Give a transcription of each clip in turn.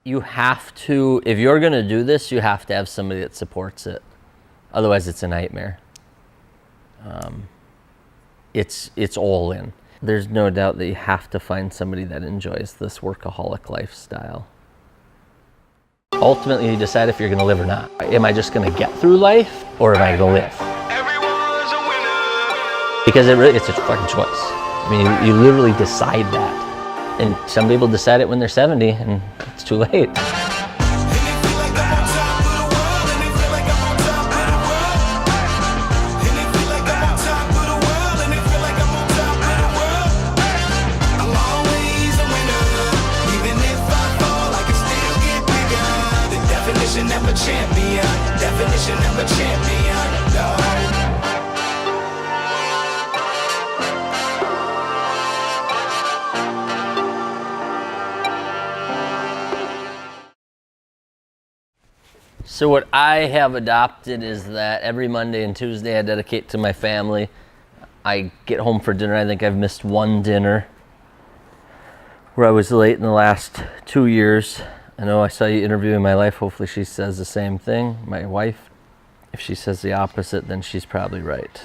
You have to, if you're gonna do this, you have to have somebody that supports it. Otherwise it's a nightmare. It's all in. There's no doubt that you have to find somebody that enjoys this workaholic lifestyle. Ultimately, you decide if you're gonna live or not. Am I just gonna get through life, or am I gonna live? Because it's a fucking choice. I mean, you literally decide that. And some people decide it when they're 70, and it's too late. Definition of a champion, no. So what I have adopted is that every Monday and Tuesday I dedicate to my family. I get home for dinner. I think I've missed one dinner where I was late in the last 2 years. I know I saw you interviewing my wife. Hopefully she says the same thing, my wife. If she says the opposite, then she's probably right.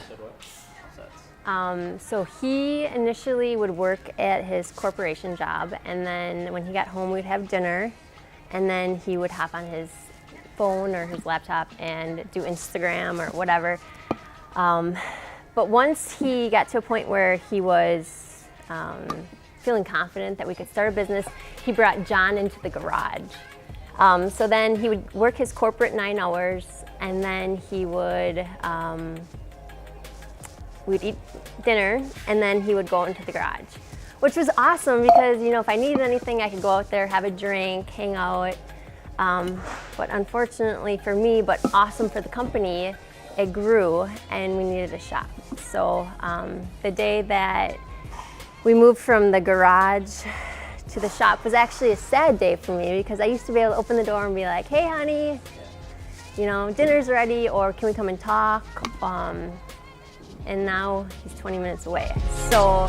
So he initially would work at his corporation job, and then when he got home, we'd have dinner, and then he would hop on his phone or his laptop and do Instagram or whatever. But once he got to a point where he was feeling confident that we could start a business, he brought John into the garage. So then he would work his corporate 9 hours, and then he would, we'd eat dinner, and then he would go into the garage, which was awesome because, you know, if I needed anything, I could go out there, have a drink, hang out. But unfortunately for me, but awesome for the company, it grew and we needed a shop. So the day that we moved from the garage to the shop was actually a sad day for me because I used to be able to open the door and be like, hey honey, you know, dinner's ready, or can we come and talk? And now he's 20 minutes away. So.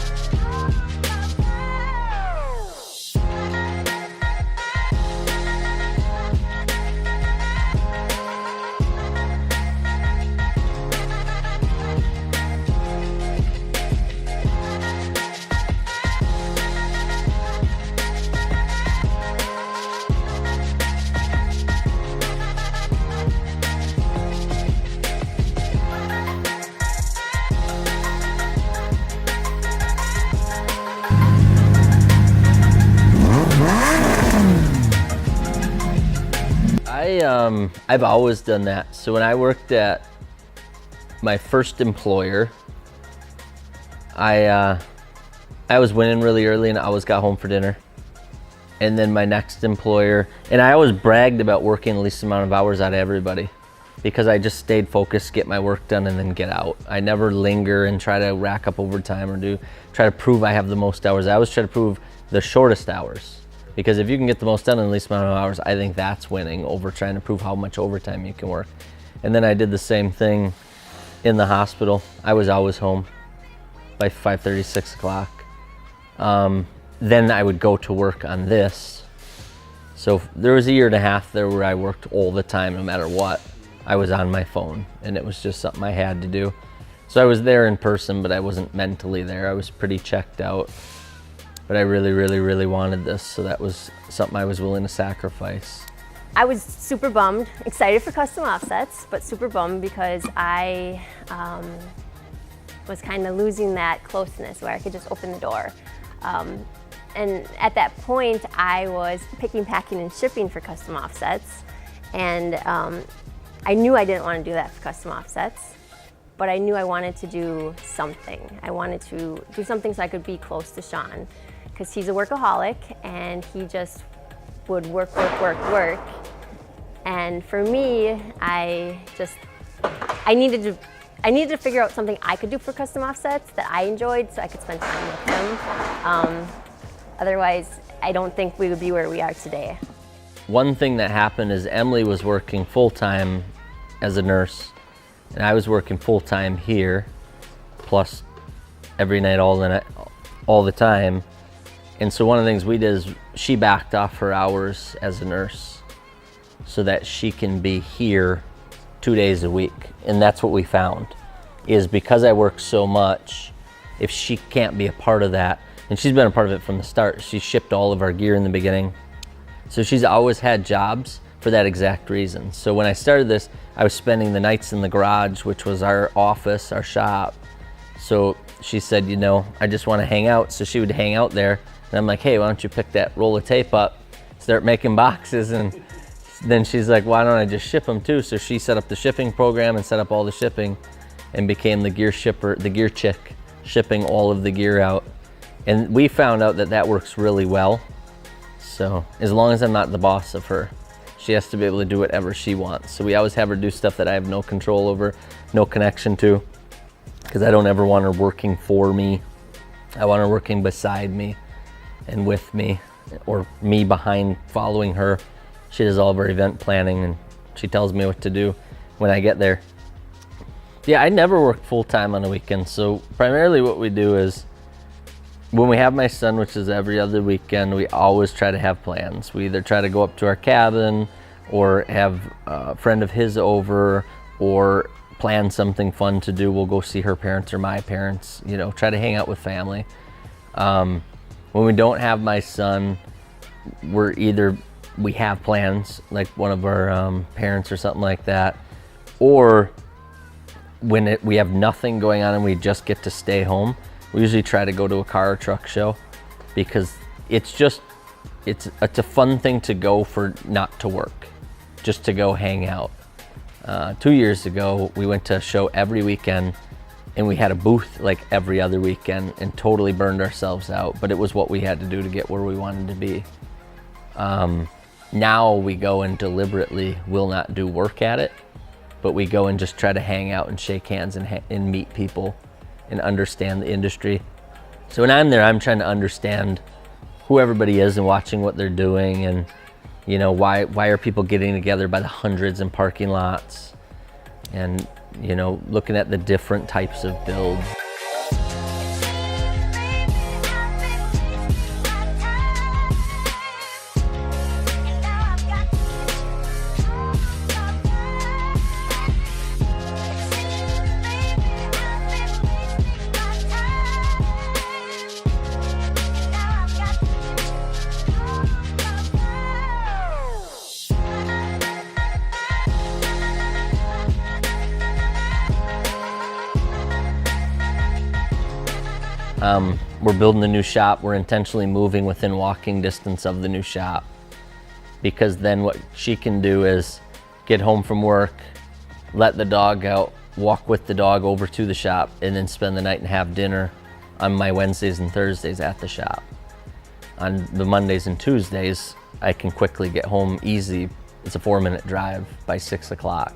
I've always done that. So when I worked at my first employer, I was winning really early and I always got home for dinner. And then my next employer, and I always bragged about working the least amount of hours out of everybody because I just stayed focused, get my work done, and then get out. I never linger and try to rack up overtime or try to prove I have the most hours. I always try to prove the shortest hours. Because if you can get the most done in the least amount of hours, I think that's winning over trying to prove how much overtime you can work. And then I did the same thing in the hospital. I was always home by 5:30, 6 o'clock. Then I would go to work on this. So there was a year and a half there where I worked all the time, no matter what. I was on my phone, and it was just something I had to do. So I was there in person, but I wasn't mentally there. I was pretty checked out. But I really, really, really wanted this, so that was something I was willing to sacrifice. I was super bummed, excited for custom offsets, but super bummed because I was kind of losing that closeness where I could just open the door. And at that point, I was picking, packing, and shipping for custom offsets. And I knew I didn't want to do that for custom offsets, but I knew I wanted to do something. I wanted to do something so I could be close to Sean, because he's a workaholic and he just would work. And for me, I needed to figure out something I could do for custom offsets that I enjoyed so I could spend time with him. Otherwise, I don't think we would be where we are today. One thing that happened is Emily was working full-time as a nurse, and I was working full-time here, plus every night, all the time. And so one of the things we did is she backed off her hours as a nurse so that she can be here 2 days a week. And that's what we found, is because I work so much, if she can't be a part of that, and she's been a part of it from the start. She shipped all of our gear in the beginning. So she's always had jobs for that exact reason. So when I started this, I was spending the nights in the garage, which was our office, our shop. So she said, you know, I just want to hang out. So she would hang out there. And I'm like, hey, why don't you pick that roll of tape up, start making boxes? And then she's like, why don't I just ship them too? So she set up the shipping program and set up all the shipping and became the gear shipper, the gear chick, shipping all of the gear out. And we found out that that works really well. So as long as I'm not the boss of her, she has to be able to do whatever she wants. So we always have her do stuff that I have no control over, no connection to, because I don't ever want her working for me. I want her working beside me and with me, or me behind following her. She does all of her event planning and she tells me what to do when I get there. Yeah, I never work full-time on a weekend. So primarily what we do is, when we have my son, which is every other weekend, we always try to have plans. We either try to go up to our cabin or have a friend of his over or plan something fun to do. We'll go see her parents or my parents, you know, try to hang out with family. When we don't have my son, we have plans, like one of our parents or something like that, or when we have nothing going on and we just get to stay home, we usually try to go to a car or truck show, because it's a fun thing to go for, not to work, just to go hang out. 2 years ago, we went to a show every weekend and we had a booth like every other weekend and totally burned ourselves out, but it was what we had to do to get where we wanted to be. Now we go and deliberately will not do work at it, but we go and just try to hang out and shake hands and meet people and understand the industry. So when I'm there, I'm trying to understand who everybody is and watching what they're doing, and you know, why are people getting together by the hundreds in parking lots, and you know, looking at the different types of builds. We're building a new shop. We're intentionally moving within walking distance of the new shop, because then what she can do is get home from work, let the dog out, walk with the dog over to the shop, and then spend the night and have dinner on my Wednesdays and Thursdays at the shop. On the Mondays and Tuesdays, I can quickly get home easy. It's a 4-minute drive by 6 o'clock.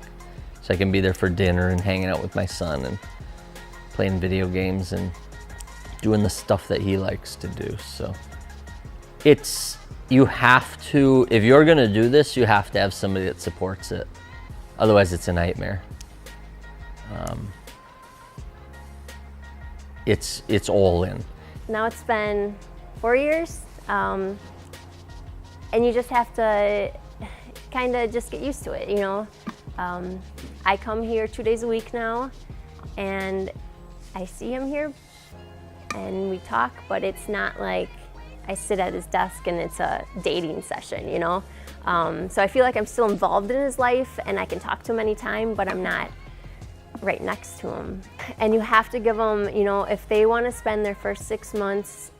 So I can be there for dinner and hanging out with my son and playing video games and doing the stuff that he likes to do. So you have to, if you're gonna do this, you have to have somebody that supports it. Otherwise it's a nightmare. It's all in. Now it's been 4 years, and you just have to kind of just get used to it, you know. I come here 2 days a week now, and I see him here, and we talk, but it's not like I sit at his desk and it's a dating session, you know? So I feel like I'm still involved in his life and I can talk to him anytime, but I'm not right next to him. And you have to give them, you know, if they want to spend their first 6 months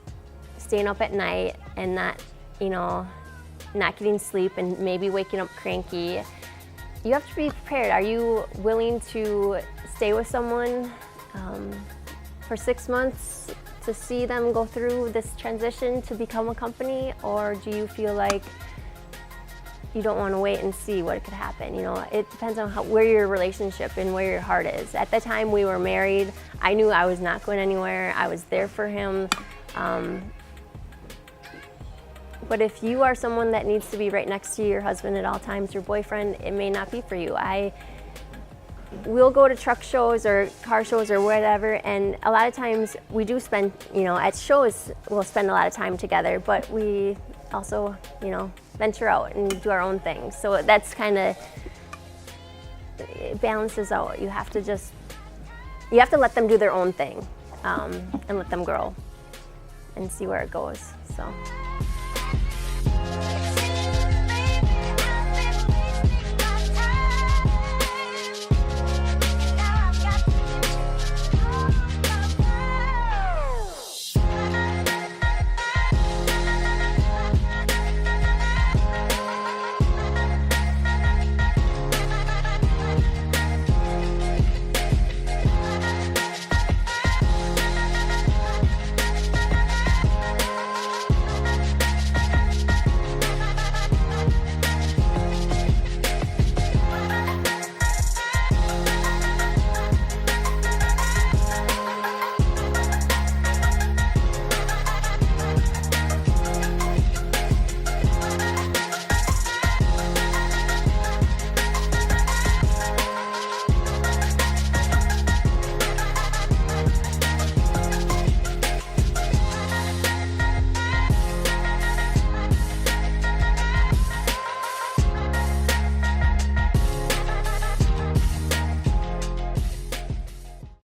staying up at night and not, you know, not getting sleep and maybe waking up cranky, you have to be prepared. Are you willing to stay with someone for 6 months to see them go through this transition to become a company, or do you feel like you don't want to wait and see what could happen? You know, it depends on where your relationship and where your heart is. At the time we were married, I knew I was not going anywhere. I was there for him. But if you are someone that needs to be right next to your husband at all times, your boyfriend, it may not be for you. We'll go to truck shows or car shows or whatever, and a lot of times we do spend, you know, at shows we'll spend a lot of time together, but we also, you know, venture out and do our own things. So that's kind of, it balances out. You have to let them do their own thing, and let them grow and see where it goes. So.